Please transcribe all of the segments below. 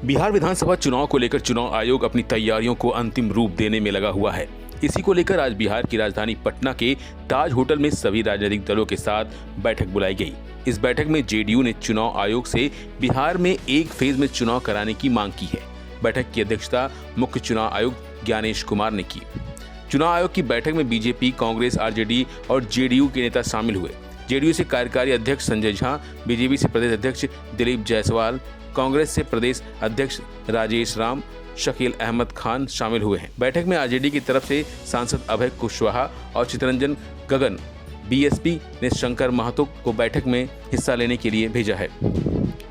बिहार विधानसभा चुनाव को लेकर चुनाव आयोग अपनी तैयारियों को अंतिम रूप देने में लगा हुआ है। इसी को लेकर आज बिहार की राजधानी पटना के ताज होटल में सभी राजनीतिक दलों के साथ बैठक बुलाई गई। इस बैठक में जेडीयू ने चुनाव आयोग से बिहार में एक फेज में चुनाव कराने की मांग की है। बैठक की अध्यक्षता मुख्य चुनाव आयुक्त ज्ञानेश कुमार ने की। चुनाव आयोग की बैठक में बीजेपी, कांग्रेस, आरजेडी और जेडीयू के नेता शामिल हुए। जेडीयू से कार्यकारी अध्यक्ष संजय झा, बीजेपी से प्रदेश अध्यक्ष दिलीप जायसवाल, कांग्रेस से प्रदेश अध्यक्ष राजेश राम, शकील अहमद खान शामिल हुए हैं। बैठक में आरजेडी की तरफ से सांसद अभय कुशवाहा और चितरंजन गगन, बीएसपी ने शंकर महतो को बैठक में हिस्सा लेने के लिए भेजा है।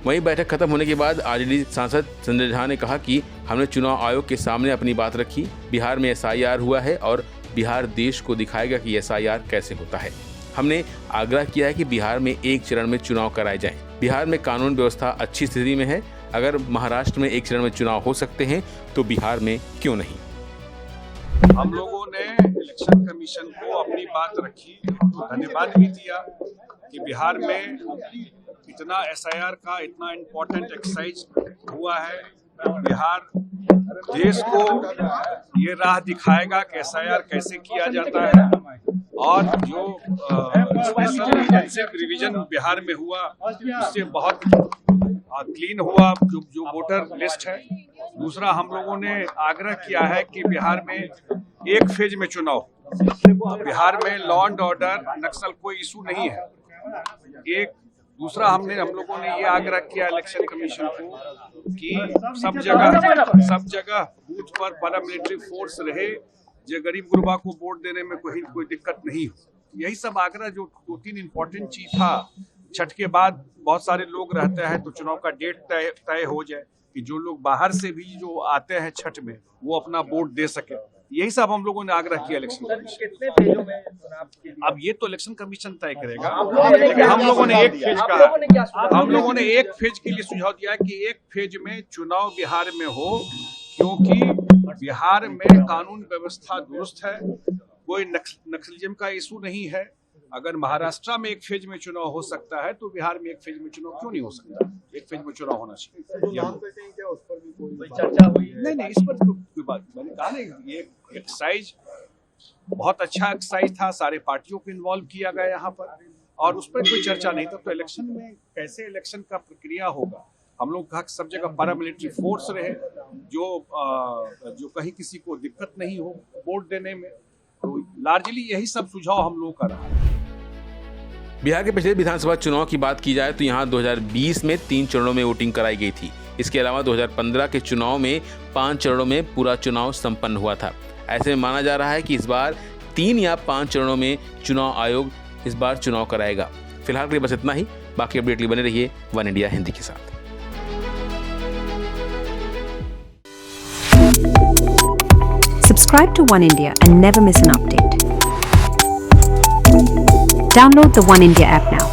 वहीं बैठक खत्म होने के बाद आरजेडी सांसद संजय झा ने कहा कि हमने चुनाव आयोग के सामने अपनी बात रखी। बिहार में एसआईआर हुआ है और बिहार देश को दिखाएगा कि एसआईआर कैसे होता है। हमने आग्रह किया है कि बिहार में एक चरण में चुनाव कराए जाएं। बिहार में कानून व्यवस्था अच्छी स्थिति में है। अगर महाराष्ट्र में एक चरण में चुनाव हो सकते हैं तो बिहार में क्यों नहीं। हम लोगों ने इलेक्शन कमीशन को अपनी बात रखी, धन्यवाद भी दिया कि बिहार में इतना एसआईआर का इतना इम्पोर्टेंट एक्सरसाइज हुआ है। बिहार देश को ये राह दिखाएगा कि एसआईआर कैसे किया जाता है और जो स्पेशल इंटेंसिव रिवीजन बिहार में हुआ उससे बहुत क्लीन हुआ जो वोटर लिस्ट है। दूसरा, हम लोगों ने आग्रह किया है कि बिहार में एक फेज में चुनाव। बिहार में लॉ एंड ऑर्डर, नक्सल कोई इशू नहीं है। दूसरा, हम लोगों ने ये आग्रह किया इलेक्शन कमीशन को कि सब जगह बूथ पर पैरामिलिट्री फोर्स रहे, जो गरीब गुरबा को वोट देने में कोई दिक्कत नहीं हो। यही सब आग्रह जो 2-3 इम्पोर्टेंट चीज था। छठ के बाद बहुत सारे लोग रहते हैं तो चुनाव का डेट तय हो जाए कि जो लोग बाहर से भी जो आते हैं छठ में वो अपना वोट दे सके। यही सब हम लोगों ने आग्रह किया इलेक्शन कमीशन। अब ये तो इलेक्शन कमीशन तय करेगा, लेकिन हम लोगों ने एक फेज कहा। हम लोगों ने एक फेज के लिए सुझाव दिया कि एक फेज में चुनाव बिहार में हो, क्योंकि बिहार में कानून व्यवस्था दुरुस्त है, कोई नक्सलिज्म का इशू नहीं है। अगर महाराष्ट्र में एक फेज में चुनाव हो सकता है तो बिहार में एक फेज में चुनाव क्यों नहीं हो सकता। एक फेज में चुनाव होना चाहिए। नहीं, इस पर कोई बात मैंने कहा नहीं। ये एक्सरसाइज बहुत अच्छा एक्सरसाइज था, सारे पार्टियों को इन्वॉल्व किया गया यहाँ पर और उस पर कोई चर्चा नहीं था। तो इलेक्शन में कैसे इलेक्शन का प्रक्रिया होगा, हम लोग कहा सब जगह पैरामिलिट्री फोर्स रहे, जो कहीं किसी को दिक्कत नहीं हो वोट देने में। तो लार्जली यही सब सुझाव हम लोग का रहा। बिहार के पिछले विधानसभा चुनाव की बात की जाए तो यहाँ 2020 में 3 चरणों में वोटिंग कराई गई थी। इसके अलावा 2015 के चुनाव में 5 चरणों में पूरा चुनाव संपन्न हुआ था। ऐसे में माना जा रहा है कि इस बार 3 या 5 चरणों में चुनाव आयोग इस बार चुनाव कराएगा। फिलहाल के लिए बस इतना ही। बाकी अपडेट के लिए बने रहिए वन इंडिया हिंदी के साथ। Subscribe to One India and never miss an update. Download the One India app now.